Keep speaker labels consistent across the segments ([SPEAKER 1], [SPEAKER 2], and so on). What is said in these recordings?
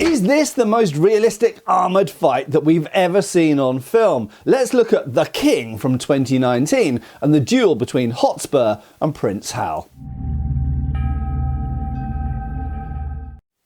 [SPEAKER 1] Is this the most realistic armoured fight that we've ever seen on film? Let's look at The King from 2019 and the duel between Hotspur and Prince Hal.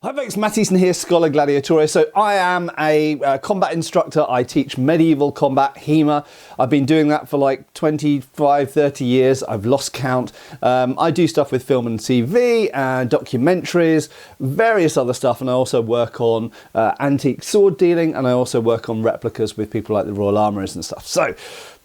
[SPEAKER 1] Hi folks, Matt Easton here, Schola Gladiatoria. So I am a combat instructor. I teach medieval combat, HEMA. I've been doing that for like 25, 30 years. I've lost count. I do stuff with film and TV and documentaries, various other stuff. And I also work on antique sword dealing, and I also work on replicas with people like the Royal Armourers and stuff. So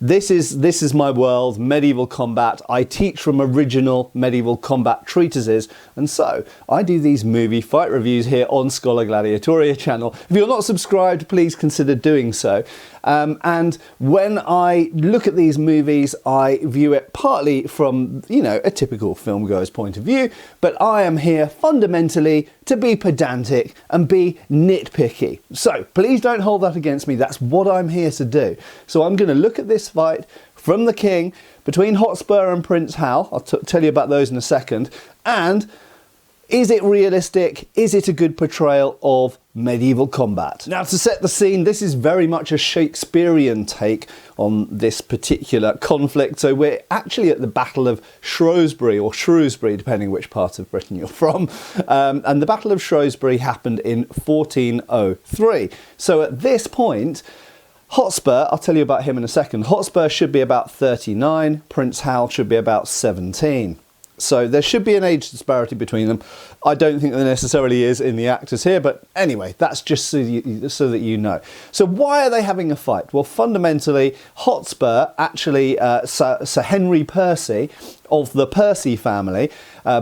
[SPEAKER 1] this is my world, medieval combat. I teach from original medieval combat treatises, and so I do these movie fight reviews here on Schola Gladiatoria channel. If you're not subscribed, please consider doing so. And when I look at these movies, I view it partly from, you know, a typical filmgoer's point of view, but I am here fundamentally to be pedantic and be nitpicky. So please don't hold that against me. That's what I'm here to do. So I'm going to look at this fight from The King between Hotspur and Prince Hal. I'll tell you about those in a second. And is it realistic? Is it a good portrayal of medieval combat? Now, to set the scene, this is very much a Shakespearean take on this particular conflict. So we're actually at the Battle of Shrewsbury, or Shrewsbury, depending which part of Britain you're from. And the Battle of Shrewsbury happened in 1403. So at this point, Hotspur, I'll tell you about him in a second. Hotspur should be about 39, Prince Hal should be about 17. So there should be an age disparity between them. I don't think there necessarily is in the actors here, but anyway, that's just so that you know. So why are they having a fight? Well, fundamentally, Hotspur, actually Sir Henry Percy of the Percy family,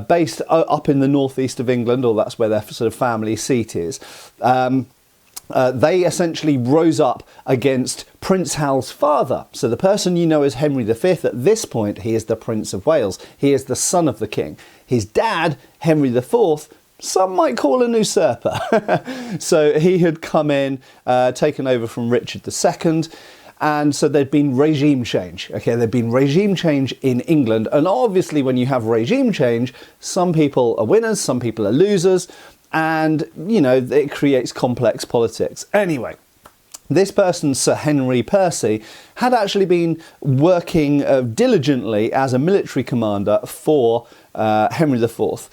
[SPEAKER 1] based up in the northeast of England, or that's where their sort of family seat is, they essentially rose up against Prince Hal's father. So the person you know as Henry V, at this point, he is the Prince of Wales. He is the son of the king. His dad, Henry IV, some might call an usurper. So he had come in, taken over from Richard II. And so there'd been regime change. Okay, there'd been regime change in England. And obviously when you have regime change, some people are winners, some people are losers. And, you know, it creates complex politics. Anyway, this person, Sir Henry Percy, had actually been working diligently as a military commander for Henry IV,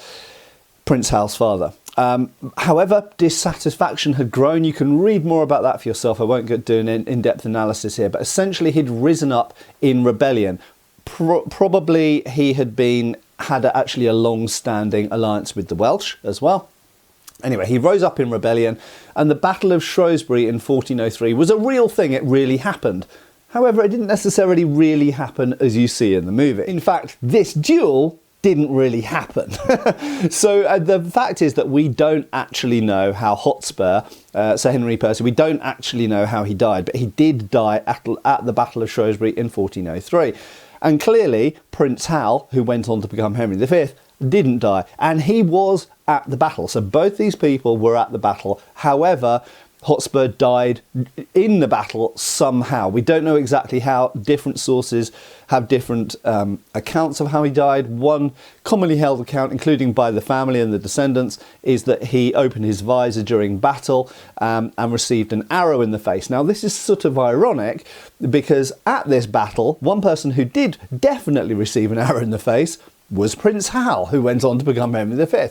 [SPEAKER 1] Prince Hal's father. However, dissatisfaction had grown. You can read more about that for yourself. I won't do an in-depth analysis here, but essentially he'd risen up in rebellion. Probably he had actually a long-standing alliance with the Welsh as well. Anyway, he rose up in rebellion, and the Battle of Shrewsbury in 1403 was a real thing. It really happened. However, it didn't necessarily really happen as you see in the movie. In fact, this duel didn't really happen. So the fact is that we don't actually know how Hotspur, Sir Henry Percy, we don't actually know how he died, but he did die at the Battle of Shrewsbury in 1403. And clearly, Prince Hal, who went on to become Henry V, didn't die, and he was at the battle. So both these people were at the battle. However, Hotspur died in the battle somehow. We don't know exactly how. Different sources have different accounts of how he died. One commonly held account, including by the family and the descendants, is that he opened his visor during battle and received an arrow in the face. Now, this is sort of ironic because at this battle, one person who did definitely receive an arrow in the face was Prince Hal, who went on to become Henry V.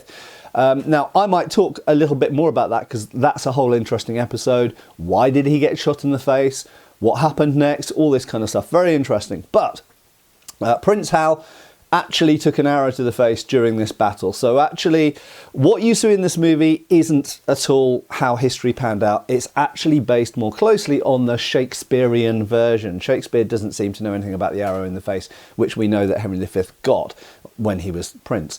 [SPEAKER 1] Now, I might talk a little bit more about that because that's a whole interesting episode. Why did he get shot in the face? What happened next? All this kind of stuff. Very interesting. But Prince Hal actually took an arrow to the face during this battle. So actually, what you see in this movie isn't at all how history panned out. It's actually based more closely on the Shakespearean version. Shakespeare doesn't seem to know anything about the arrow in the face, which we know that Henry V got when he was prince.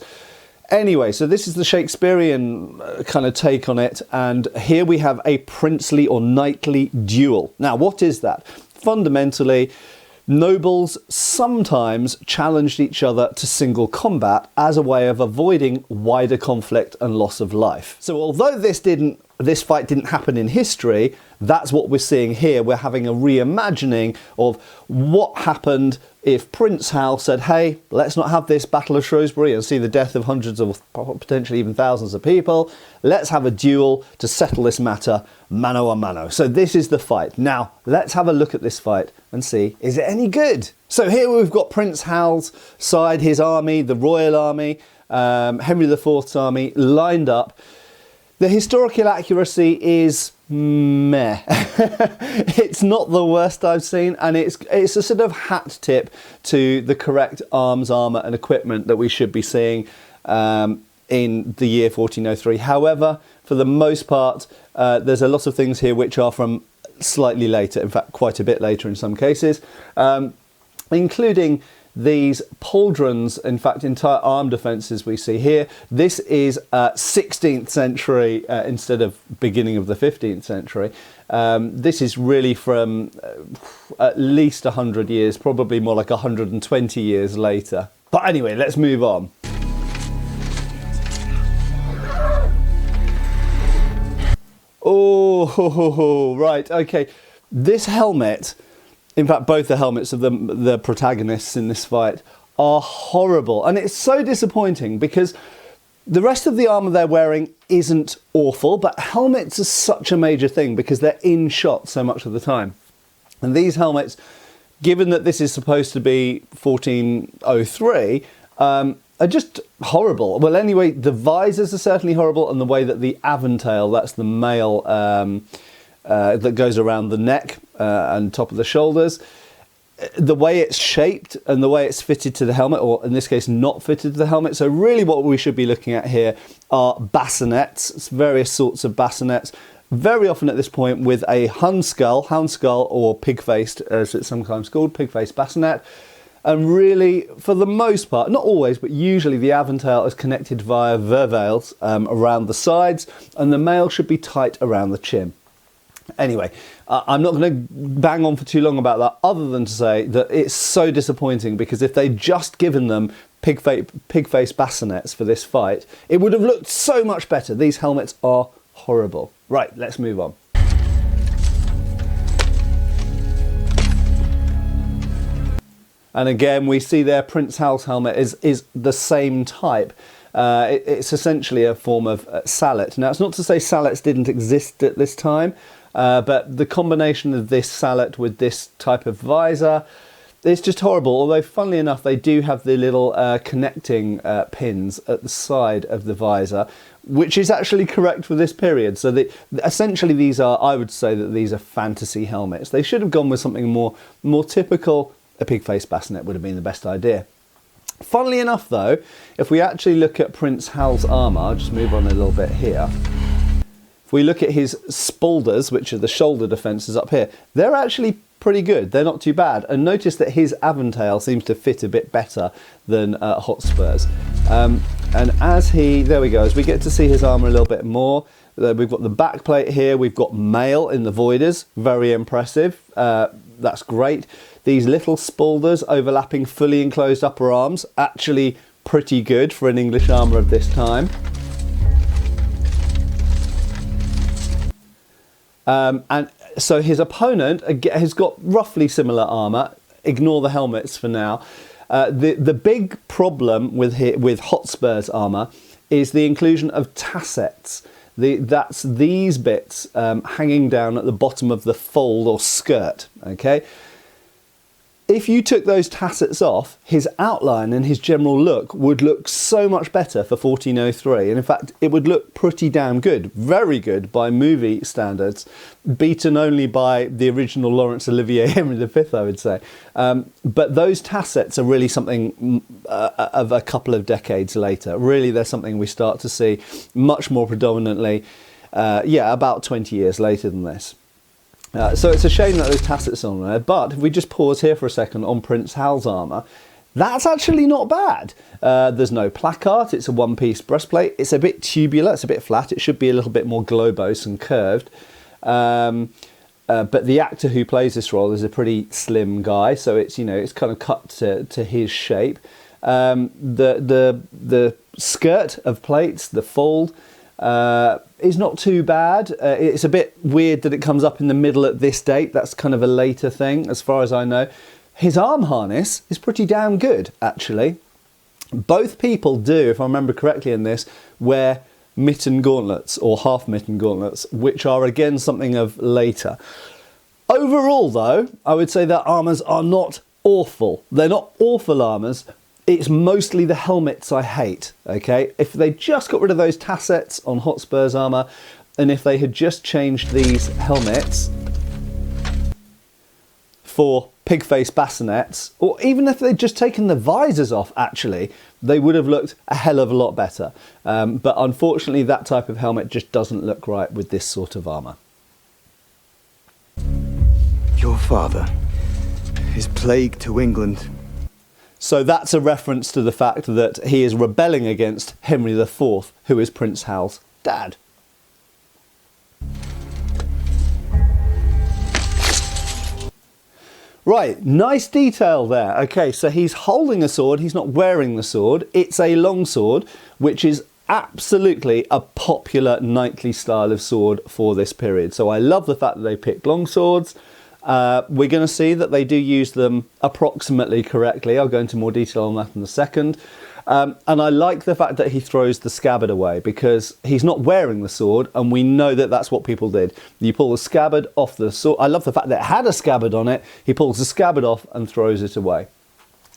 [SPEAKER 1] Anyway, so this is the Shakespearean kind of take on it, and here we have a princely or knightly duel. Now, what is that? Fundamentally, nobles sometimes challenged each other to single combat as a way of avoiding wider conflict and loss of life. So although this didn't this fight didn't happen in history, that's what we're seeing here. We're having a reimagining of what happened if Prince Hal said, hey, let's not have this Battle of Shrewsbury and see the death of hundreds of potentially even thousands of people. Let's have a duel to settle this matter mano a mano. So this is the fight. Now, let's have a look at this fight and see, is it any good? So here we've got Prince Hal's side, his army, the royal army, Henry IV's army lined up. The historical accuracy is meh. It's not the worst I've seen, and it's a sort of hat tip to the correct arms, armour and equipment that we should be seeing in the year 1403. However, for the most part, there's a lot of things here which are from slightly later, in fact quite a bit later in some cases, including these pauldrons, in fact entire arm defences we see here. This is 16th century instead of beginning of the 15th century. This is really from at least 100 years, probably more like 120 years later. But anyway, let's move on. Oh, right, okay. This helmet, in fact, both the helmets of the protagonists in this fight are horrible. And it's so disappointing because the rest of the armour they're wearing isn't awful, but helmets are such a major thing because they're in shot so much of the time. And these helmets, given that this is supposed to be 1403, are just horrible. Well, anyway, the visors are certainly horrible, and the way that the aventail, that's the mail that goes around the neck and top of the shoulders, the way it's shaped and the way it's fitted to the helmet, or in this case not fitted to the helmet. So really what we should be looking at here are bassinets, various sorts of bassinets, very often at this point with a hound skull or pig-faced, as it's sometimes called, pig-faced bassinet. And really, for the most part, not always, but usually the aventail is connected via vervails around the sides, and the mail should be tight around the chin. Anyway, I'm not going to bang on for too long about that, other than to say that it's so disappointing, because if they'd just given them pig-face bassinets for this fight, it would have looked so much better. These helmets are horrible. Right, let's move on. And again, we see there Prince Hal's helmet is the same type. It's essentially a form of sallet. Now, it's not to say sallets didn't exist at this time, but the combination of this sallet with this type of visor, it's just horrible. Although, funnily enough, they do have the little connecting pins at the side of the visor, which is actually correct for this period. So essentially these are, I would say that these are fantasy helmets. They should have gone with something more typical. A pig-faced bassinet would have been the best idea. Funnily enough though, if we actually look at Prince Hal's armour, I'll just move on a little bit here. If we look at his spaulders, which are the shoulder defences up here, they're actually pretty good. They're not too bad. And notice that his aventail seems to fit a bit better than Hotspur's. And there we go, as we get to see his armour a little bit more, we've got the back plate here, we've got mail in the voiders, very impressive, that's great. These little spaulders overlapping fully enclosed upper arms, actually pretty good for an English armour of this time. And so his opponent has got roughly similar armour. Ignore the helmets for now. The big problem with Hotspur's armour is the inclusion of tassets. That's these bits hanging down at the bottom of the fold or skirt. Okay. If you took those tassets off, his outline and his general look would look so much better for 1403. And in fact, it would look pretty damn good, very good by movie standards, beaten only by the original Laurence Olivier Henry V, I would say. But those tassets are really something of a couple of decades later. Really, they're something we start to see much more predominantly, about 20 years later than this. So it's a shame that those tassets are on there, but if we just pause here for a second on Prince Hal's armour, that's actually not bad. There's no placard, it's a one-piece breastplate, it's a bit tubular, it's a bit flat, it should be a little bit more globose and curved. But the actor who plays this role is a pretty slim guy, so it's kind of cut to his shape. The skirt of plates, the fold, is not too bad. It's a bit weird that it comes up in the middle at this date. That's kind of a later thing, as far as I know. His arm harness is pretty damn good, actually. Both people do, if I remember correctly in this, wear mitten gauntlets or half mitten gauntlets, which are again something of later. Overall, though, I would say that armours are not awful. They're not awful armours. It's mostly the helmets I hate, okay? If they just got rid of those tassets on Hotspur's armour, and if they had just changed these helmets for pig-face bassinets, or even if they'd just taken the visors off, actually, they would have looked a hell of a lot better. But unfortunately, that type of helmet just doesn't look right with this sort of armour.
[SPEAKER 2] Your father is plague to England.
[SPEAKER 1] So that's a reference to the fact that he is rebelling against Henry IV, who is Prince Hal's dad. Right, nice detail there. Okay, so he's holding a sword, he's not wearing the sword. It's a long sword, which is absolutely a popular knightly style of sword for this period. So I love the fact that they picked long swords. We're going to see that they do use them approximately correctly. I'll go into more detail on that in a second. And I like the fact that he throws the scabbard away, because he's not wearing the sword, and we know that that's what people did. You pull the scabbard off the sword. I love the fact that it had a scabbard on it. He pulls the scabbard off and throws it away.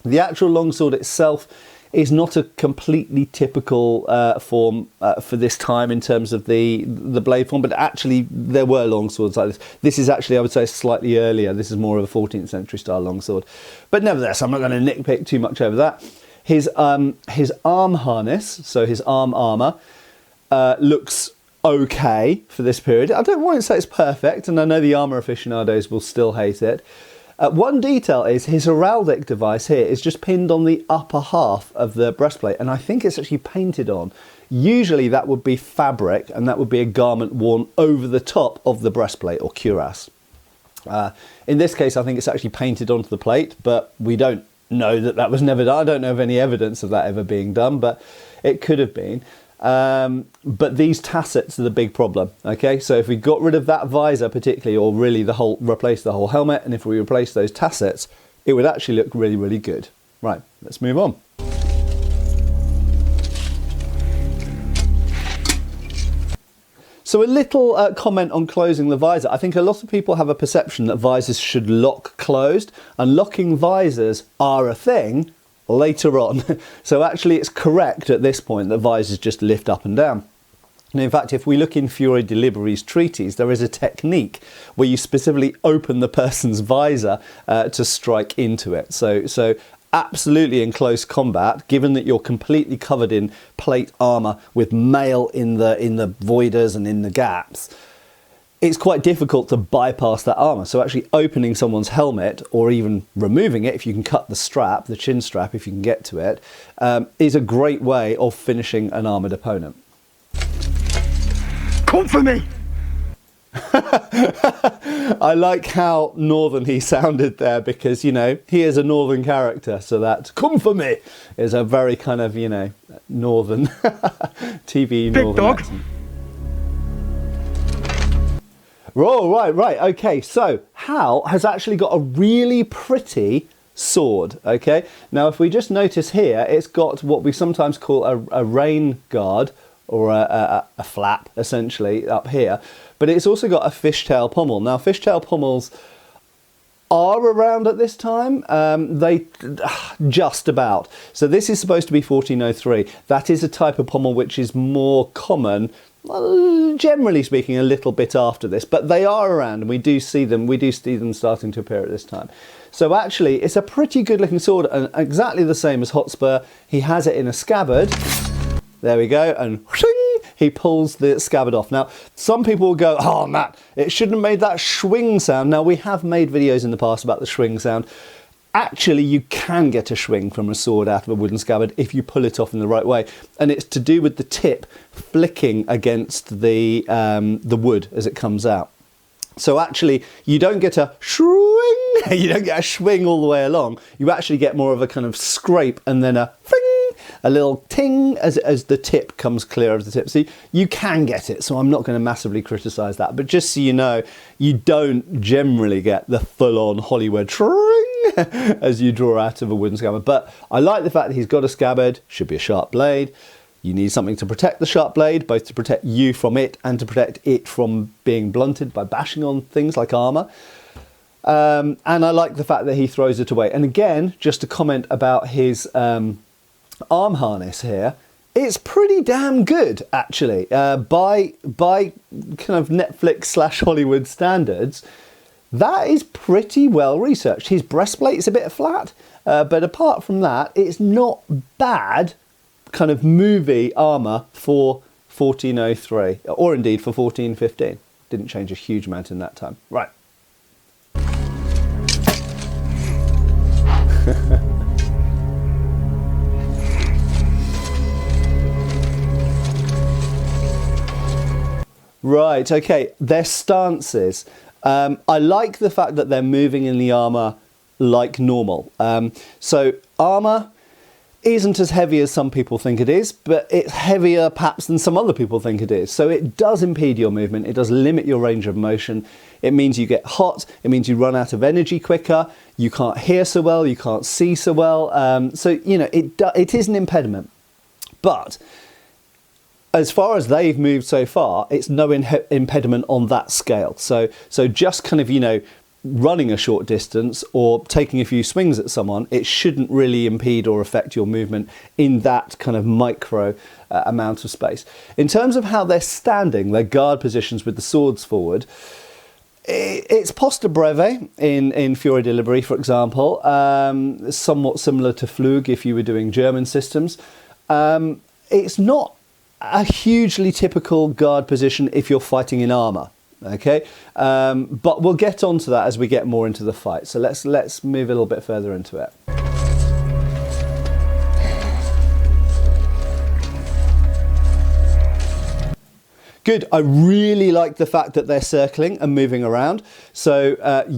[SPEAKER 1] The actual longsword itself is not a completely typical form for this time in terms of the blade form, but actually there were longswords like this. This is actually, I would say, slightly earlier. This is more of a 14th century style longsword. But nevertheless, I'm not going to nitpick too much over that. His arm harness, so his arm armour, looks okay for this period. I don't want to say it's perfect, and I know the armour aficionados will still hate it. One detail is his heraldic device here is just pinned on the upper half of the breastplate, and I think it's actually painted on. Usually that would be fabric, and that would be a garment worn over the top of the breastplate or cuirass. In this case, I think it's actually painted onto the plate, but we don't know that that was never done. I don't know of any evidence of that ever being done, but it could have been. But these tassets are the big problem. Okay, so if we got rid of that visor particularly, or really replace the whole helmet, and if we replace those tassets, it would actually look really, really good. Right, let's move on. So a little comment on closing the visor. I think a lot of people have a perception that visors should lock closed, and locking visors are a thing later on. So actually it's correct at this point that visors just lift up and down. And in fact, if we look in Fiore de Liberi's treatise, there is a technique where you specifically open the person's visor to strike into it. So absolutely in close combat, given that you're completely covered in plate armour with mail in the voiders and in the gaps, it's quite difficult to bypass that armour. So actually opening someone's helmet, or even removing it if you can cut the strap, the chin strap if you can get to it, is a great way of finishing an armoured opponent.
[SPEAKER 2] Come for me!
[SPEAKER 1] I like how northern he sounded there, because, you know, he is a northern character, so that "come for me" is a very kind of, you know, northern TV northern
[SPEAKER 2] big dog
[SPEAKER 1] accent. Oh, right, okay, so Hal has actually got a really pretty sword, okay? Now, if we just notice here, it's got what we sometimes call a rain guard, or a flap, essentially, up here. But it's also got a fishtail pommel. Now, fishtail pommels are around at this time. They just about. So this is supposed to be 1403. That is a type of pommel which is more common, generally speaking, a little bit after this. But they are around, and we do see them. We do see them starting to appear at this time. So actually, it's a pretty good-looking sword, and exactly the same as Hotspur. He has it in a scabbard. There we go, and he pulls the scabbard off. Now, some people will go, "Oh, Matt, it shouldn't have made that swing sound." Now, we have made videos in the past about the swing sound. Actually, you can get a swing from a sword out of a wooden scabbard if you pull it off in the right way, and it's to do with the tip flicking against the wood as it comes out. So actually, you don't get a swing, you don't get a swing all the way along. You actually get more of a kind of scrape and then a fling a little ting as the tip comes clear of the tip. So you can get it, so I'm not going to massively criticise that. But just so you know, you don't generally get the full-on Hollywood tring as you draw out of a wooden scabbard. But I like the fact that he's got a scabbard, should be a sharp blade. You need something to protect the sharp blade, both to protect you from it and to protect it from being blunted by bashing on things like armour. And I like the fact that he throws it away. And again, just to comment about his arm harness here, it's pretty damn good, actually. By kind of Netflix / Hollywood standards, that is pretty well researched. His breastplate's a bit flat, but apart from that, it's not bad kind of movie armour for 1403, or indeed for 1415. Didn't change a huge amount in that time. Right. Right, okay, their stances. I like the fact that they're moving in the armour like normal. So armour isn't as heavy as some people think it is, but it's heavier perhaps than some other people think it is. So it does impede your movement, it does limit your range of motion. It means you get hot, it means you run out of energy quicker, you can't hear so well, you can't see so well. So, you know, it is an impediment. But as far as they've moved so far, it's no impediment on that scale. So just kind of, you know, running a short distance or taking a few swings at someone, it shouldn't really impede or affect your movement in that kind of micro amount of space. In terms of how they're standing, their guard positions with the swords forward, it's posta breve in Fury de Liberi, for example, somewhat similar to Flug if you were doing German systems. It's not a hugely typical guard position if you're fighting in armour. Okay, but we'll get onto that as we get more into the fight. So let's move a little bit further into it. Good. I really like the fact that they're circling and moving around. So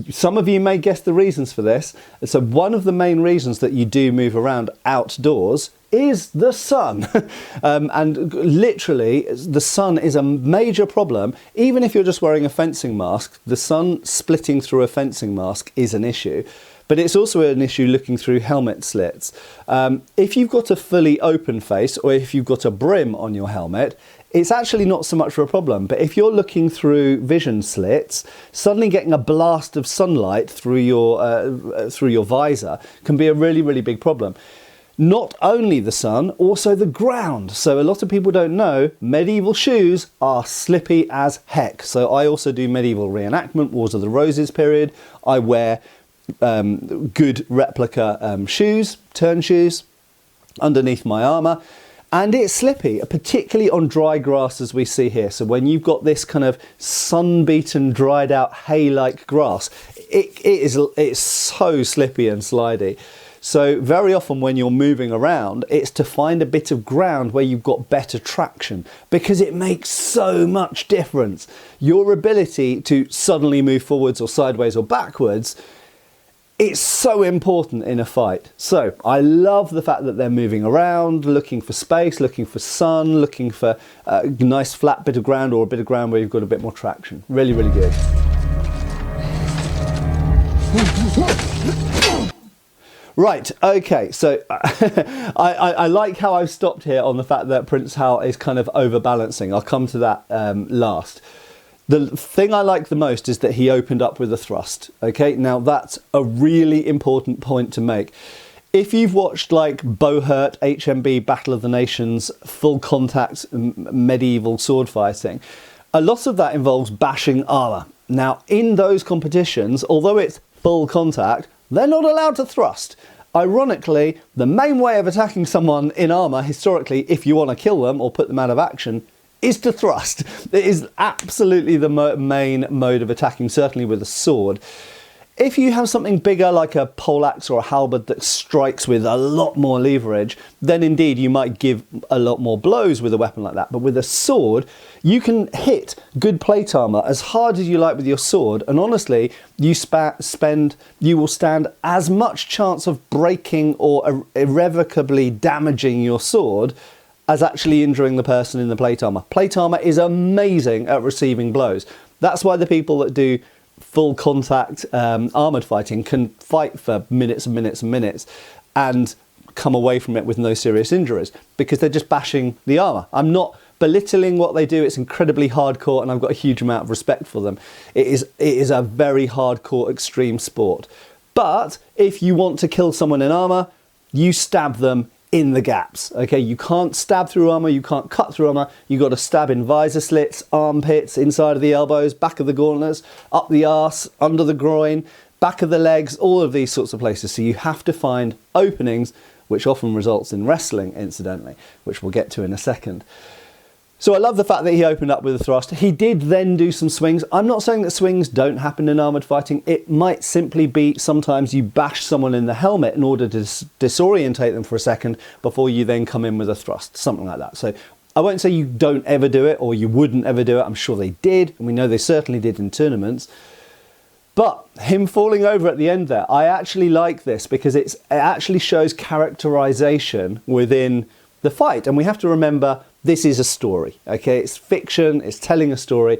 [SPEAKER 1] some of you may guess the reasons for this. So one of the main reasons that you do move around outdoors is the sun. And literally, the sun is a major problem. Even if you're just wearing a fencing mask, the sun splitting through a fencing mask is an issue. But it's also an issue looking through helmet slits. If you've got a fully open face or if you've got a brim on your helmet, it's actually not so much of a problem. But if you're looking through vision slits, suddenly getting a blast of sunlight through your visor can be a really, really big problem. Not only the sun, also the ground. So a lot of people don't know, medieval shoes are slippy as heck. So I also do medieval reenactment, Wars of the Roses period. I wear good replica shoes, turn shoes, underneath my armour. And it's slippy, particularly on dry grass as we see here. So when you've got this kind of sun-beaten, dried out hay-like grass, it's so slippy and slidey. So very often when you're moving around, it's to find a bit of ground where you've got better traction, because it makes so much difference. Your ability to suddenly move forwards or sideways or backwards, it's so important in a fight. So I love the fact that they're moving around, looking for space, looking for sun, looking for a nice flat bit of ground or a bit of ground where you've got a bit more traction. Really, really good. Right, okay, so I like how I've stopped here on the fact that Prince Hal is kind of overbalancing. I'll come to that last. The thing I like the most is that he opened up with a thrust, okay? Now that's a really important point to make. If you've watched like Bohurt, HMB, Battle of the Nations, full contact medieval sword fighting, a lot of that involves bashing armour. Now in those competitions, although it's full contact, they're not allowed to thrust. Ironically, the main way of attacking someone in armour, historically, if you want to kill them or put them out of action, is to thrust. It is absolutely the main mode of attacking, certainly with a sword. If you have something bigger like a poleaxe or a halberd that strikes with a lot more leverage, then indeed you might give a lot more blows with a weapon like that. But with a sword, you can hit good plate armor as hard as you like with your sword, and honestly, you will stand as much chance of breaking or irrevocably damaging your sword as actually injuring the person in the plate armor. Plate armor is amazing at receiving blows. That's why the people that do full contact armoured fighting can fight for minutes and minutes and minutes and come away from it with no serious injuries, because they're just bashing the armour. I'm not belittling what they do. It's incredibly hardcore and I've got a huge amount of respect for them. It is a very hardcore extreme sport. But if you want to kill someone in armour, you stab them in the gaps. Okay, you can't stab through armour, you can't cut through armour, you got to stab in visor slits, armpits, inside of the elbows, back of the gauntlets, up the arse, under the groin, back of the legs, all of these sorts of places. So you have to find openings, which often results in wrestling, incidentally, which we'll get to in a second. So I love the fact that he opened up with a thrust. He did then do some swings. I'm not saying that swings don't happen in armoured fighting. It might simply be sometimes you bash someone in the helmet in order to disorientate them for a second before you then come in with a thrust, something like that. So I won't say you don't ever do it or you wouldn't ever do it. I'm sure they did, and we know they certainly did in tournaments. But him falling over at the end there, I actually like this because it actually shows characterization within the fight. And we have to remember, this is a story, okay? It's fiction, it's telling a story,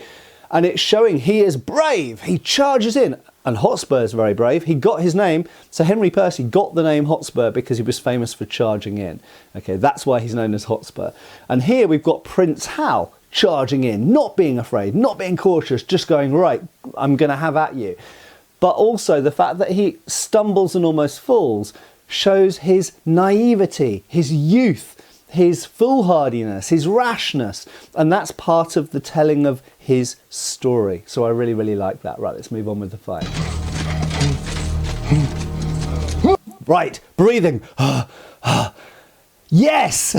[SPEAKER 1] and it's showing he is brave. He charges in, and Hotspur is very brave. He got his name, so Henry Percy got the name Hotspur because he was famous for charging in. Okay, that's why he's known as Hotspur. And here we've got Prince Hal charging in, not being afraid, not being cautious, just going, right, I'm going to have at you. But also the fact that he stumbles and almost falls shows his naivety, his youth, his foolhardiness, his rashness, and that's part of the telling of his story. So I really, really like that. Right, let's move on with the fight. Right, breathing. Yes!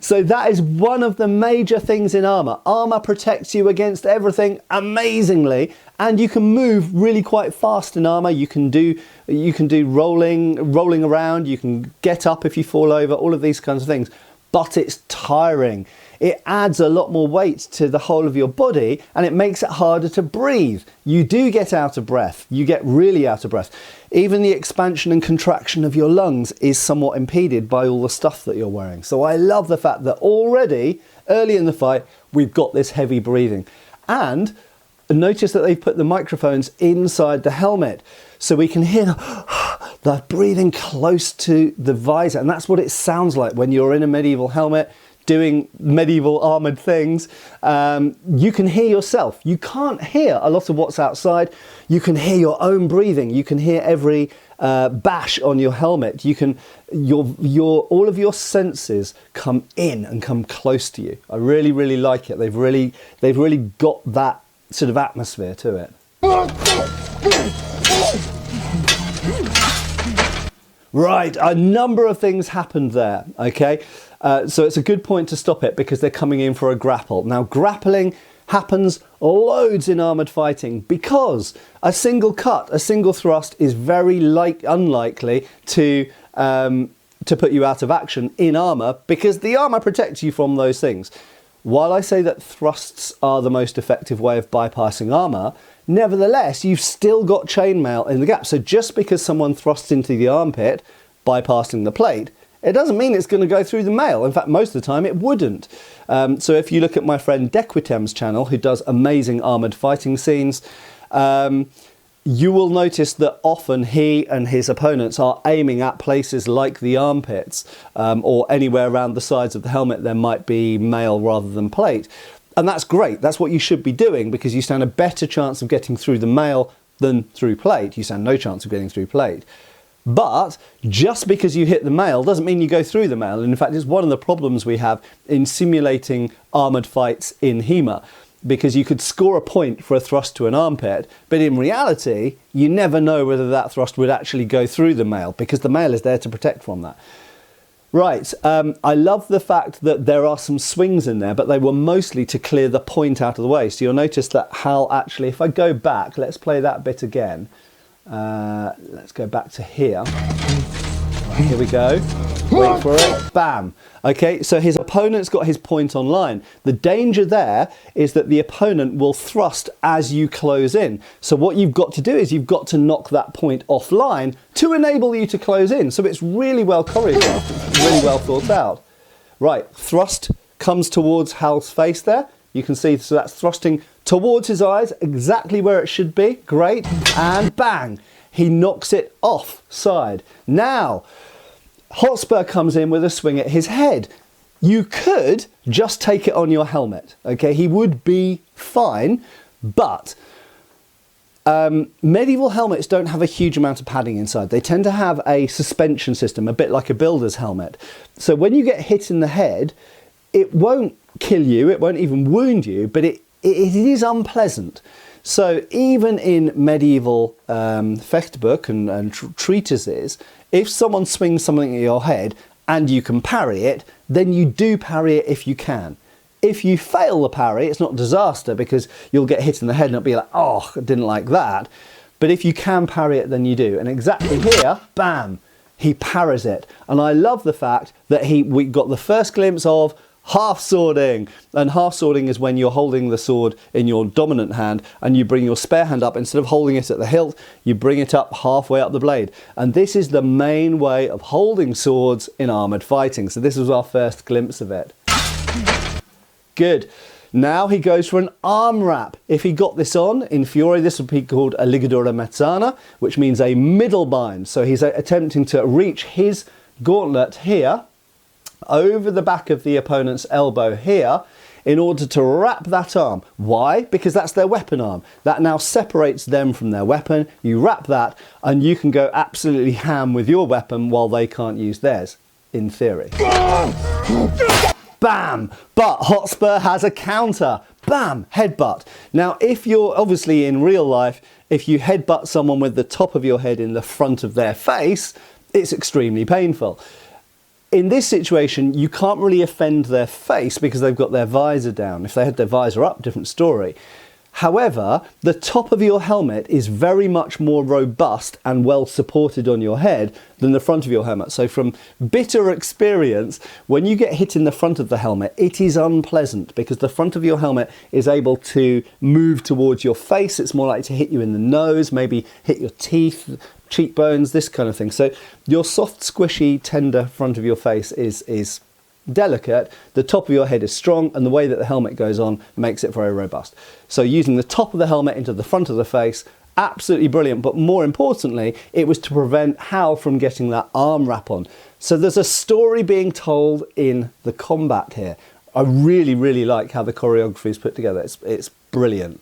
[SPEAKER 1] So that is one of the major things in armour. Armour protects you against everything amazingly, and you can move really quite fast in armour. You can do rolling around, you can get up if you fall over, all of these kinds of things. But it's tiring. It adds a lot more weight to the whole of your body and it makes it harder to breathe. You do get out of breath. You get really out of breath. Even the expansion and contraction of your lungs is somewhat impeded by all the stuff that you're wearing. So I love the fact that already, early in the fight, we've got this heavy breathing. And notice that they've put the microphones inside the helmet so we can hear the breathing close to the visor. And that's what it sounds like when you're in a medieval helmet doing medieval armoured things. You can hear yourself. You can't hear a lot of what's outside. You can hear your own breathing. You can hear every bash on your helmet. You can, all of your senses come in and come close to you. I really, really like it. They've really got that sort of atmosphere to it. Right, a number of things happened there, okay? So it's a good point to stop it because they're coming in for a grapple. Now, grappling happens loads in armoured fighting because a single cut, a single thrust is very unlikely to put you out of action in armour because the armour protects you from those things. While I say that thrusts are the most effective way of bypassing armour, nevertheless, you've still got chainmail in the gap. So just because someone thrusts into the armpit, bypassing the plate, it doesn't mean it's going to go through the mail. In fact, most of the time it wouldn't. So if you look at my friend Dequitem's channel, who does amazing armoured fighting scenes, you will notice that often he and his opponents are aiming at places like the armpits or anywhere around the sides of the helmet there might be mail rather than plate. And that's great. That's what you should be doing because you stand a better chance of getting through the mail than through plate. You stand no chance of getting through plate. But just because you hit the mail doesn't mean you go through the mail. And in fact, it's one of the problems we have in simulating armoured fights in HEMA, because you could score a point for a thrust to an armpit, but in reality, you never know whether that thrust would actually go through the mail because the mail is there to protect from that. Right, I love the fact that there are some swings in there, but they were mostly to clear the point out of the way. So you'll notice that Hal actually, if I go back, let's play that bit again. Let's go back to here. Right, here we go. Wait for it. Bam. Okay, so his opponent's got his point on line. The danger there is that the opponent will thrust as you close in. So what you've got to do is you've got to knock that point offline to enable you to close in. So it's really well choreographed. It's really well thought out. Right, thrust comes towards Hal's face there. You can see, so that's thrusting towards his eyes, exactly where it should be. Great. And bang, he knocks it offside. Now, Hotspur comes in with a swing at his head. You could just take it on your helmet. Okay, he would be fine, but medieval helmets don't have a huge amount of padding inside. They tend to have a suspension system, a bit like a builder's helmet. So when you get hit in the head, it won't kill you, it won't even wound you, but it is unpleasant. So even in medieval Fechtbook and treatises, if someone swings something at your head and you can parry it, then you do parry it if you can. If you fail the parry, it's not disaster because you'll get hit in the head and it'll be like, oh, I didn't like that. But if you can parry it, then you do. And exactly here, bam, he parries it. And I love the fact that we got the first glimpse of half swording. And half swording is when you're holding the sword in your dominant hand and you bring your spare hand up. Instead of holding it at the hilt, you bring it up halfway up the blade. And this is the main way of holding swords in armoured fighting. So this was our first glimpse of it. Good. Now he goes for an arm wrap. If he got this on, in Fiore, this would be called a ligadura mezzana, which means a middle bind. So he's attempting to reach his gauntlet here, over the back of the opponent's elbow here, in order to wrap that arm. Why? Because that's their weapon arm. That now separates them from their weapon. You wrap that and you can go absolutely ham with your weapon while they can't use theirs, in theory. Bam! But Hotspur has a counter. Bam! Headbutt. Now, if you're obviously in real life, if you headbutt someone with the top of your head in the front of their face, it's extremely painful. In this situation, you can't really offend their face because they've got their visor down. If they had their visor up, different story. However, the top of your helmet is very much more robust and well supported on your head than the front of your helmet. So from bitter experience, when you get hit in the front of the helmet, it is unpleasant because the front of your helmet is able to move towards your face. It's more likely to hit you in the nose, maybe hit your teeth, cheekbones, this kind of thing. So your soft, squishy, tender front of your face is delicate, the top of your head is strong, and the way that the helmet goes on makes it very robust. So using the top of the helmet into the front of the face, absolutely brilliant, but more importantly, it was to prevent Hal from getting that arm wrap on. So there's a story being told in the combat here. I really, really like how the choreography is put together. It's brilliant.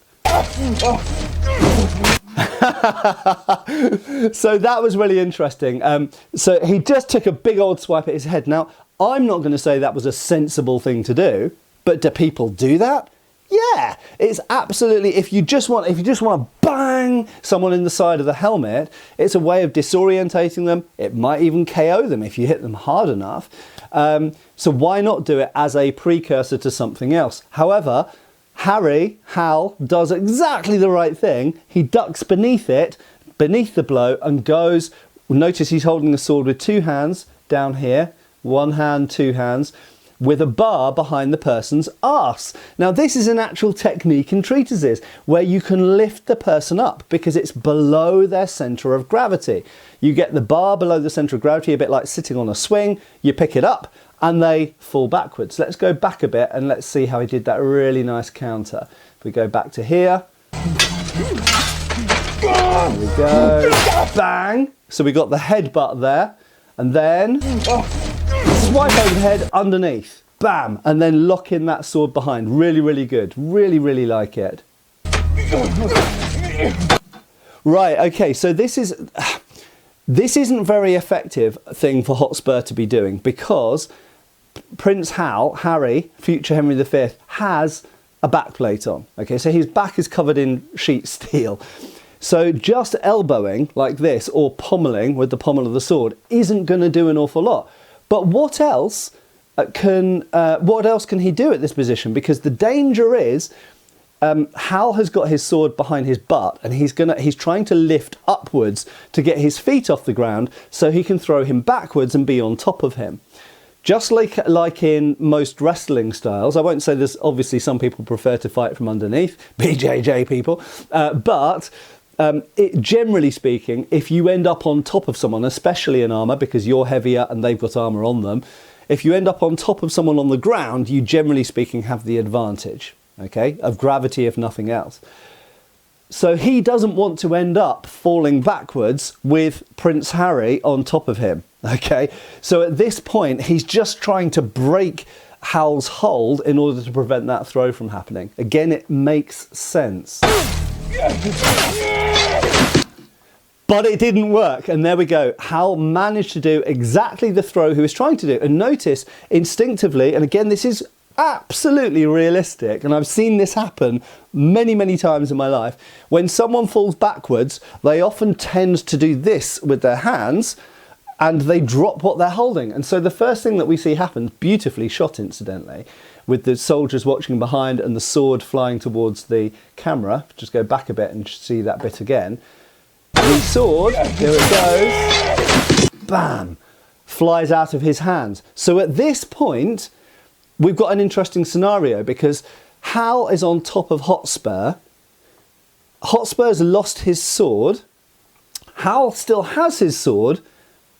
[SPEAKER 1] So that was really interesting. So he just took a big old swipe at his head. Now, I'm not going to say that was a sensible thing to do, but do people do that? Yeah, it's absolutely, if you just want to bang someone in the side of the helmet, it's a way of disorientating them. It might even KO them if you hit them hard enough. So why not do it as a precursor to something else? However, Hal does exactly the right thing. He ducks beneath the blow, and goes, notice he's holding the sword with two hands down here, one hand, two hands, with a bar behind the person's arse. Now this is an actual technique in treatises where you can lift the person up because it's below their centre of gravity. You get the bar below the centre of gravity, a bit like sitting on a swing, you pick it up and they fall backwards. Let's go back a bit and let's see how he did that really nice counter. If we go back to here, there we go, bang! So we got the headbutt there, and then swipe over the head underneath, bam, and then lock in that sword behind. Really, really good. Really, really like it. Right, okay, so this isn't very effective thing for Hotspur to be doing because Prince Harry, future Henry V, has a backplate on. Okay, so his back is covered in sheet steel. So just elbowing like this or pommeling with the pommel of the sword isn't going to do an awful lot. But what else can he do at this position? Because the danger is, Hal has got his sword behind his butt, and he's trying to lift upwards to get his feet off the ground so he can throw him backwards and be on top of him. Just like in most wrestling styles, I won't say there's obviously some people prefer to fight from underneath, BJJ people, but generally speaking, if you end up on top of someone, especially in armour, because you're heavier and they've got armour on them, if you end up on top of someone on the ground, you generally speaking have the advantage, okay, of gravity if nothing else. So he doesn't want to end up falling backwards with Prince Harry on top of him, okay? So at this point, he's just trying to break Hal's hold in order to prevent that throw from happening. Again, it makes sense. But it didn't work, and there we go. Hal managed to do exactly the throw he was trying to do. And notice, instinctively, and again, this is absolutely realistic, and I've seen this happen many, many times in my life. When someone falls backwards, they often tend to do this with their hands, and they drop what they're holding. And so the first thing that we see happen, beautifully shot incidentally, with the soldiers watching behind and the sword flying towards the camera. Just go back a bit and see that bit again. The sword, here it goes, bam, flies out of his hands. So at this point, we've got an interesting scenario because Hal is on top of Hotspur. Hotspur's lost his sword. Hal still has his sword,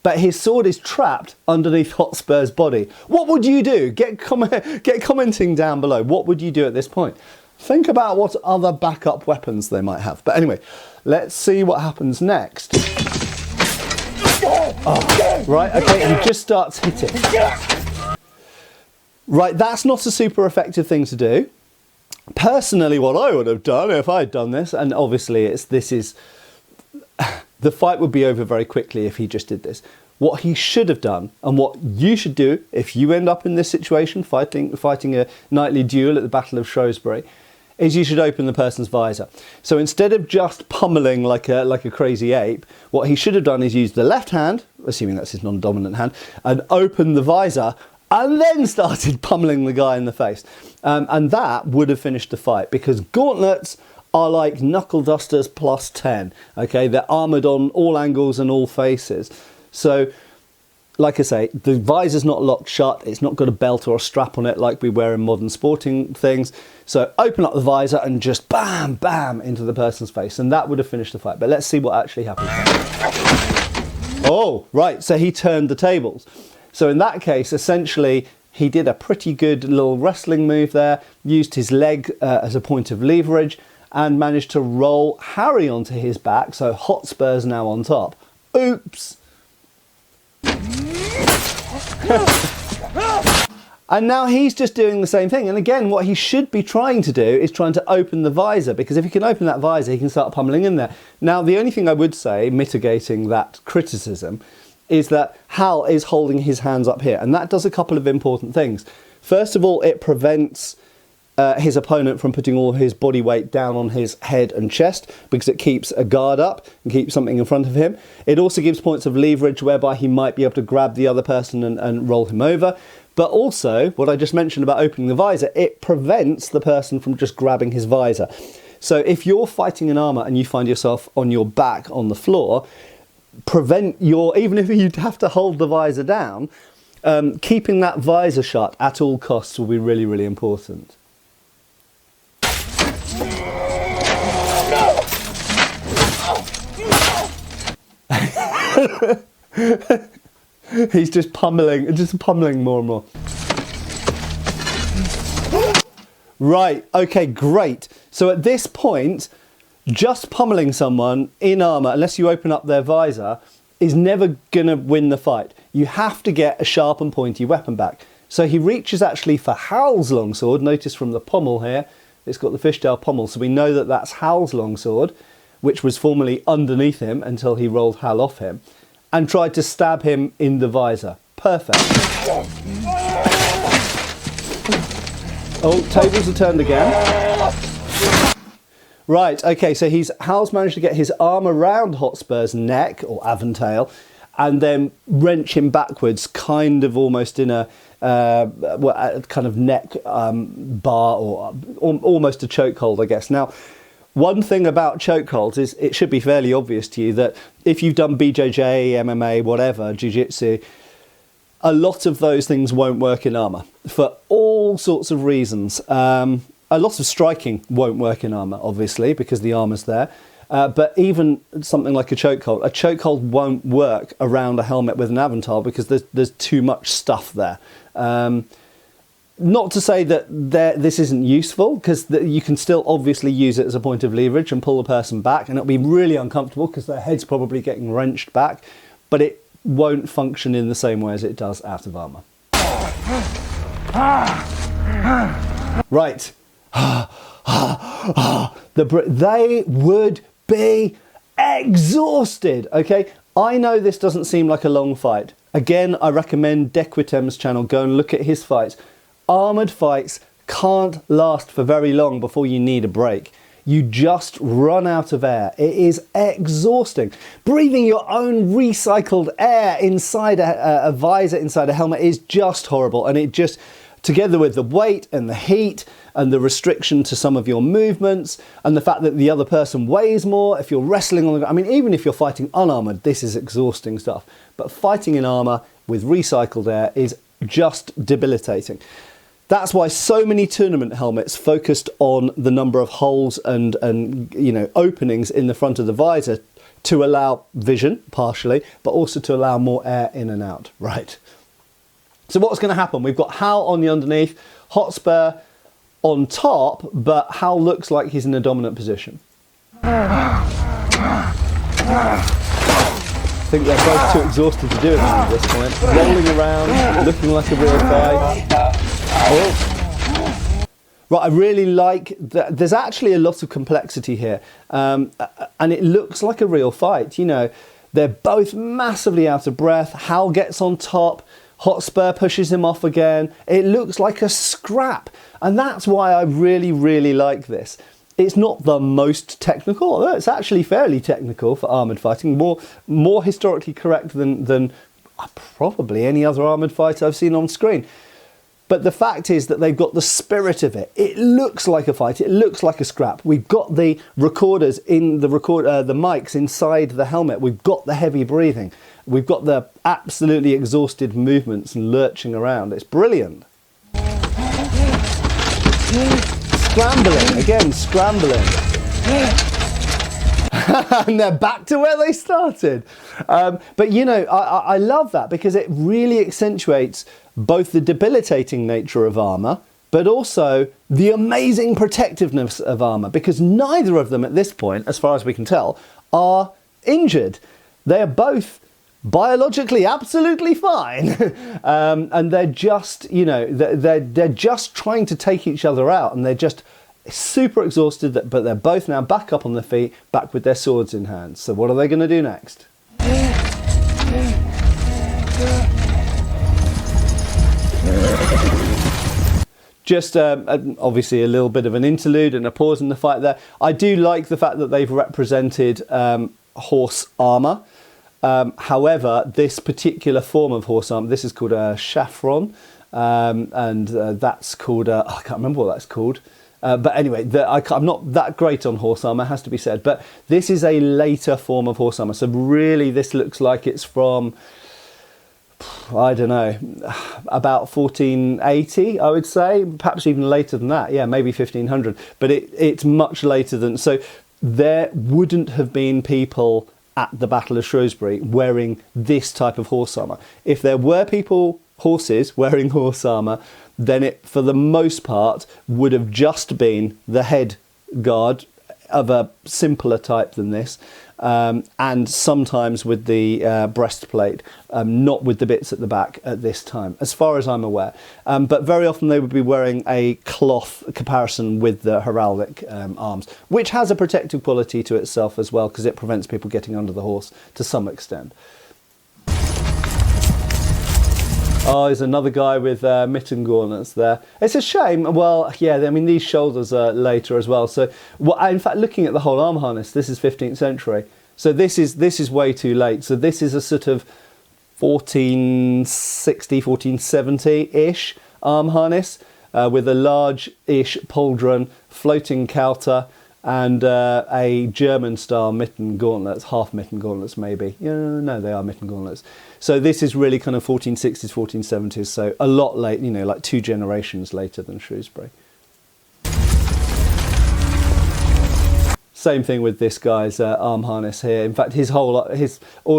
[SPEAKER 1] but his sword is trapped underneath Hotspur's body. What would you do? Get commenting down below. What would you do at this point? Think about what other backup weapons they might have. But anyway, let's see what happens next. Oh, right, okay, he just starts hitting. Right, that's not a super effective thing to do. Personally, what I would have done if I'd done this, and obviously the fight would be over very quickly if he just did this. What he should have done, and what you should do if you end up in this situation, fighting a knightly duel at the Battle of Shrewsbury, is you should open the person's visor. So instead of just pummeling like a crazy ape, what he should have done is use the left hand, assuming that's his non-dominant hand, and open the visor, and then started pummeling the guy in the face. And that would have finished the fight, because gauntlets are like knuckle dusters plus 10. Okay, they're armoured on all angles and all faces. So, like I say, the visor's not locked shut. It's not got a belt or a strap on it like we wear in modern sporting things. So open up the visor and just bam, bam into the person's face. And that would have finished the fight. But let's see what actually happened. Oh, right. So he turned the tables. So in that case, essentially, he did a pretty good little wrestling move there, used his leg as a point of leverage, and managed to roll Harry onto his back. So Hotspur's now on top. Oops. And now he's just doing the same thing. And again, what he should be trying to do is trying to open the visor, because if he can open that visor, he can start pummeling in there. Now, the only thing I would say, mitigating that criticism, is that Hal is holding his hands up here. And that does a couple of important things. First of all, it prevents his opponent from putting all his body weight down on his head and chest, because it keeps a guard up and keeps something in front of him. It also gives points of leverage whereby he might be able to grab the other person and roll him over. But also, what I just mentioned about opening the visor, it prevents the person from just grabbing his visor. So if you're fighting in armour and you find yourself on your back on the floor, even if you have to hold the visor down, keeping that visor shut at all costs will be really, really important. He's just pummeling more and more. Right, okay, great. So at this point, just pummeling someone in armour, unless you open up their visor, is never going to win the fight. You have to get a sharp and pointy weapon back. So he reaches actually for Hal's longsword. Notice from the pommel here, it's got the fishtail pommel, so we know that that's Hal's longsword, which was formerly underneath him until he rolled Hal off him, and tried to stab him in the visor. Perfect. Oh, tables are turned again. Right, okay, so Hal's managed to get his arm around Hotspur's neck, or aventail, and then wrench him backwards, kind of almost in a kind of neck bar, or almost a chokehold, I guess. Now, one thing about chokeholds is it should be fairly obvious to you that if you've done BJJ, MMA, whatever, jiu-jitsu, a lot of those things won't work in armour for all sorts of reasons. A lot of striking won't work in armour, obviously, because the armour's there. But even something like a chokehold won't work around a helmet with an Avental because there's too much stuff there. Not to say that this isn't useful, because you can still obviously use it as a point of leverage and pull the person back, and it'll be really uncomfortable because their head's probably getting wrenched back, but it won't function in the same way as it does out of armour. Right. They would be exhausted, okay? I know this doesn't seem like a long fight. Again, I recommend Dequitem's channel. Go and look at his fights. Armoured fights can't last for very long before you need a break. You just run out of air. It is exhausting. Breathing your own recycled air inside a visor, inside a helmet, is just horrible. And it just, together with the weight and the heat and the restriction to some of your movements and the fact that the other person weighs more, if you're wrestling on the ground, I mean, even if you're fighting unarmoured, this is exhausting stuff. But fighting in armour with recycled air is just debilitating. That's why so many tournament helmets focused on the number of holes and openings in the front of the visor to allow vision, partially, but also to allow more air in and out. Right. So what's going to happen? We've got Hal on the underneath, Hotspur on top, but Hal looks like he's in a dominant position. I think they're both too exhausted to do it at this point. Rolling around, looking like a real fight. Oh. Right, I really like that. There's actually a lot of complexity here, and it looks like a real fight. You know, they're both massively out of breath. Hal gets on top. Hotspur pushes him off again. It looks like a scrap, and that's why I really, really like this. It's not the most technical, although it's actually fairly technical for armoured fighting, more historically correct than probably any other armoured fight I've seen on screen. But the fact is that they've got the spirit of it. It looks like a fight. It looks like a scrap. We've got the recorders in the mics inside the helmet. We've got the heavy breathing. We've got the absolutely exhausted movements and lurching around. It's brilliant. Scrambling, again, scrambling. And they're back to where they started. But, you know, I love that because it really accentuates both the debilitating nature of armour, but also the amazing protectiveness of armour, because neither of them at this point, as far as we can tell, are injured. They are both biologically absolutely fine. And they're just, you know, they're just trying to take each other out, and they're just super exhausted, but they're both now back up on their feet, back with their swords in hand. So what are they going to do next? Just obviously a little bit of an interlude and a pause in the fight there. I do like the fact that they've represented horse armour. However, this particular form of horse armour, this is called a chaffron, and that's called, I can't remember what that's called. But anyway, I'm not that great on horse armour, has to be said. But this is a later form of horse armour. So really this looks like it's from, I don't know, about 1480, I would say. Perhaps even later than that. Yeah, maybe 1500. But it's much later than... So there wouldn't have been people at the Battle of Shrewsbury wearing this type of horse armour. If there were horses wearing horse armour, then it, for the most part, would have just been the head guard of a simpler type than this, and sometimes with the breastplate, not with the bits at the back at this time, as far as I'm aware. But very often they would be wearing a cloth comparison with the heraldic arms, which has a protective quality to itself as well, because it prevents people getting under the horse to some extent. Oh, there's another guy with mitten gauntlets there. It's a shame. Well, yeah, I mean, these shoulders are later as well. So, in fact, looking at the whole arm harness, this is 15th century. So this is way too late. So this is a sort of 1460, 1470-ish arm harness with a large-ish pauldron, floating coulter, and a German-style mitten gauntlets, half mitten gauntlets maybe. Yeah, no, they are mitten gauntlets. So this is really kind of 1460s, 1470s, so a lot late, you know, like 2 generations later than Shrewsbury. Same thing with this guy's arm harness here. In fact, all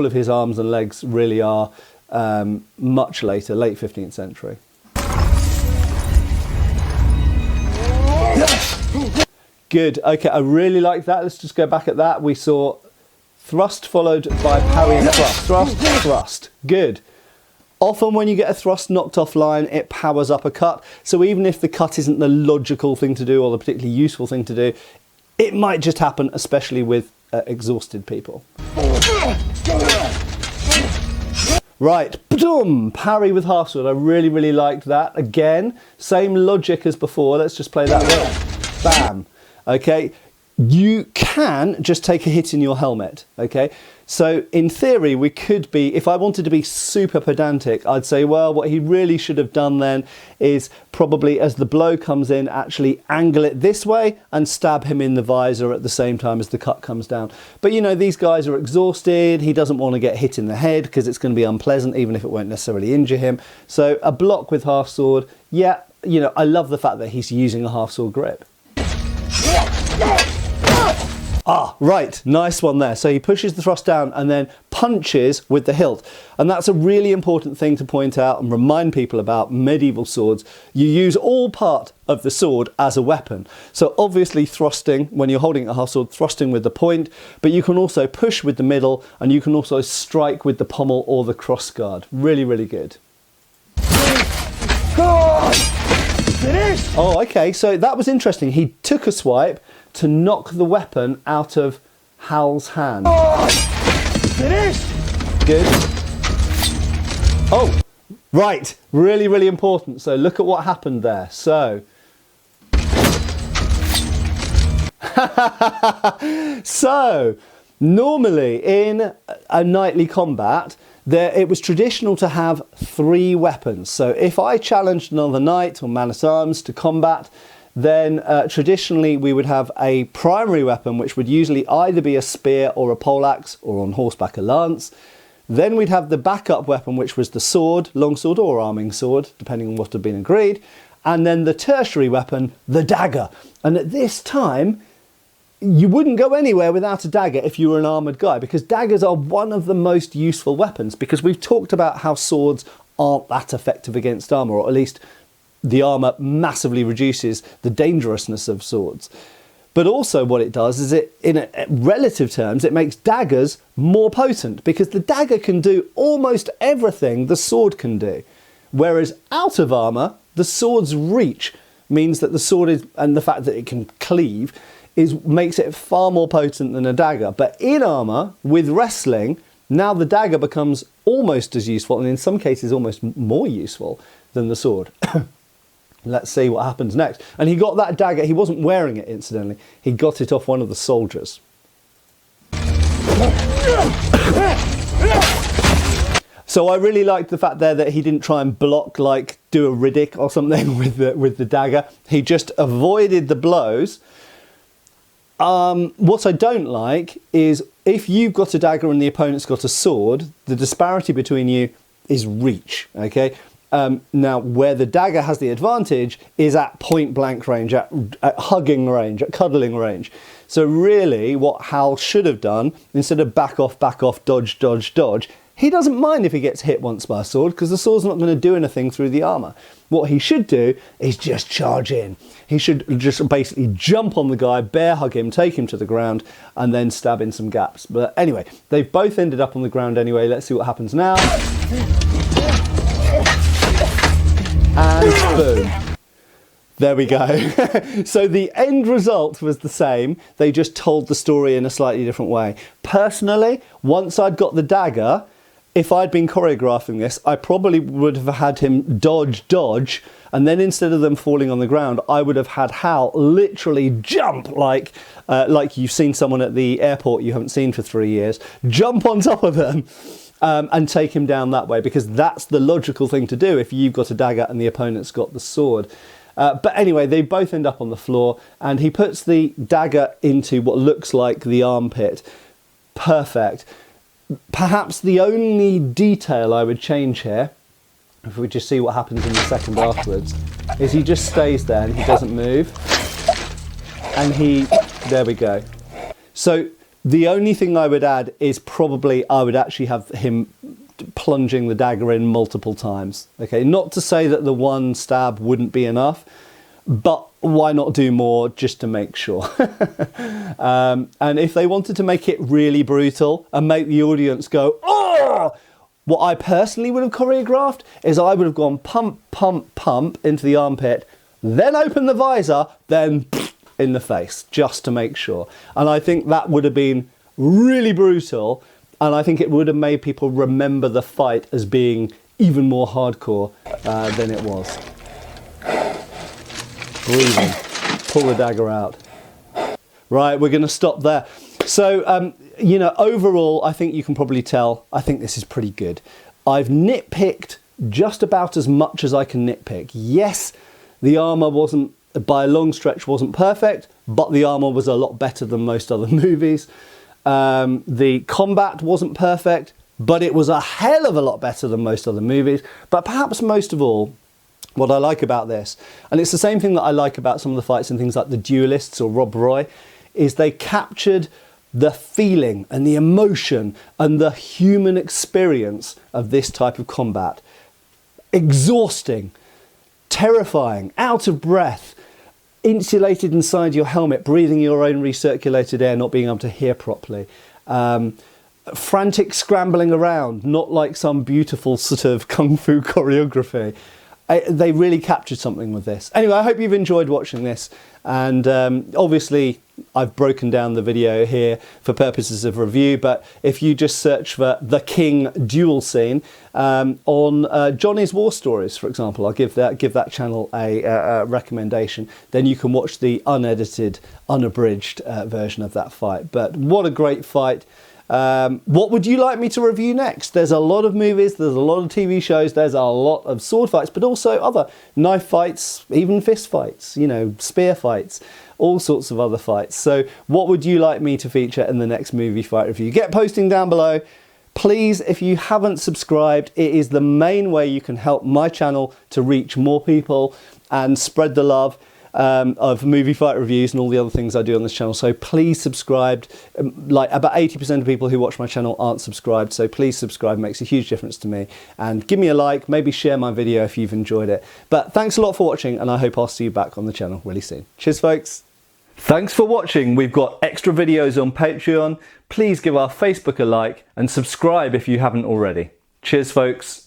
[SPEAKER 1] of his arms and legs really are much later, late 15th century. Good. Okay, I really like that. Let's just go back at that. We saw thrust followed by parry and thrust. Thrust, thrust. Good. Often when you get a thrust knocked offline, it powers up a cut. So even if the cut isn't the logical thing to do or the particularly useful thing to do, it might just happen, especially with exhausted people. Right, boom, parry with half sword. I really, really liked that. Again, same logic as before. Let's just play that one. Bam. Okay, you can just take a hit in your helmet. Okay, so in theory, we could be, if I wanted to be super pedantic, I'd say, well, what he really should have done then is probably as the blow comes in, actually angle it this way and stab him in the visor at the same time as the cut comes down. But you know, these guys are exhausted. He doesn't want to get hit in the head because it's going to be unpleasant, even if it won't necessarily injure him. So a block with half sword, yeah, you know, I love the fact that he's using a half sword grip. Ah, right, nice one there. So he pushes the thrust down and then punches with the hilt. And that's a really important thing to point out and remind people about medieval swords. You use all part of the sword as a weapon. So obviously thrusting, when you're holding a half sword, thrusting with the point, but you can also push with the middle and you can also strike with the pommel or the crossguard. Really, really good. Oh, okay, so that was interesting. He took a swipe to knock the weapon out of Hal's hand. Good. Oh, right, really, really important. So look at what happened there. So, normally in a knightly combat, it was traditional to have 3 weapons. So if I challenged another knight or man-at-arms to combat, then traditionally we would have a primary weapon, which would usually either be a spear or a poleaxe, or on horseback a lance. Then we'd have the backup weapon, which was the sword, longsword or arming sword, depending on what had been agreed. And then the tertiary weapon, the dagger. And at this time, you wouldn't go anywhere without a dagger if you were an armoured guy, because daggers are one of the most useful weapons, because we've talked about how swords aren't that effective against armour, or at least the armour massively reduces the dangerousness of swords. But also what it does is in relative terms, it makes daggers more potent, because the dagger can do almost everything the sword can do. Whereas out of armour, the sword's reach means that the sword is, and the fact that it can cleave, makes it far more potent than a dagger. But in armour, with wrestling, now the dagger becomes almost as useful, and in some cases almost more useful than the sword. Let's see what happens next. And he got that dagger, he wasn't wearing it incidentally, he got it off one of the soldiers. So I really liked the fact there that he didn't try and block, like do a Riddick or something with the dagger. He just avoided the blows. What I don't like is if you've got a dagger and the opponent's got a sword, the disparity between you is reach, okay? Now, where the dagger has the advantage is at point blank range, at hugging range, at cuddling range. So really what Hal should have done, instead of back off, dodge, dodge, dodge, he doesn't mind if he gets hit once by a sword, because the sword's not going to do anything through the armour. What he should do is just charge in. He should just basically jump on the guy, bear hug him, take him to the ground, and then stab in some gaps. But anyway, they've both ended up on the ground anyway. Let's see what happens now. And boom. There we go. So the end result was the same. They just told the story in a slightly different way. Personally, once I'd got the dagger, if I'd been choreographing this, I probably would have had him dodge, dodge, and then instead of them falling on the ground, I would have had Hal literally jump like you've seen someone at the airport you haven't seen for 3 years, jump on top of them and take him down that way, because that's the logical thing to do if you've got a dagger and the opponent's got the sword. But anyway, they both end up on the floor, and he puts the dagger into what looks like the armpit. Perfect. Perhaps the only detail I would change here, if we just see what happens in the second afterwards, is he just stays there and he doesn't move. And there we go. So the only thing I would add is probably I would actually have him plunging the dagger in multiple times. Okay, not to say that the one stab wouldn't be enough, but why not do more just to make sure? And if they wanted to make it really brutal and make the audience go, oh! What I personally would have choreographed is I would have gone pump, pump, pump into the armpit, then open the visor, then in the face, just to make sure. And I think that would have been really brutal, and I think it would have made people remember the fight as being even more hardcore than it was. Breathing. Pull the dagger out. Right, we're going to stop there. So, you know, overall, I think you can probably tell, I think this is pretty good. I've nitpicked just about as much as I can nitpick. Yes, the armour wasn't, by a long stretch, wasn't perfect, but the armour was a lot better than most other movies. The combat wasn't perfect, but it was a hell of a lot better than most other movies. But perhaps most of all, what I like about this, and it's the same thing that I like about some of the fights in things like The Duelists or Rob Roy, is they captured the feeling and the emotion and the human experience of this type of combat. Exhausting, terrifying, out of breath, insulated inside your helmet, breathing your own recirculated air, not being able to hear properly. Frantic scrambling around, not like some beautiful sort of kung fu choreography. They really captured something with this. Anyway, I hope you've enjoyed watching this. And obviously, I've broken down the video here for purposes of review. But if you just search for The King duel scene on Johnny's War Stories, for example, I'll give that channel a recommendation. Then you can watch the unedited, unabridged version of that fight. But what a great fight. What would you like me to review next? There's a lot of movies, there's a lot of TV shows, there's a lot of sword fights, but also other knife fights, even fist fights, you know, spear fights, all sorts of other fights. So what would you like me to feature in the next movie fight review? Get posting down below. Please, if you haven't subscribed, it is the main way you can help my channel to reach more people and spread the love of movie fight reviews and all the other things I do on this channel. So please subscribe. Like about 80% of people who watch my channel aren't subscribed, so please subscribe. It makes a huge difference to me. And give me a like, maybe share my video if you've enjoyed it. But thanks a lot for watching, and I hope I'll see you back on the channel really soon. Cheers, folks. Thanks for watching. We've got extra videos on Patreon. Please give our Facebook a like and subscribe if you haven't already. Cheers, folks.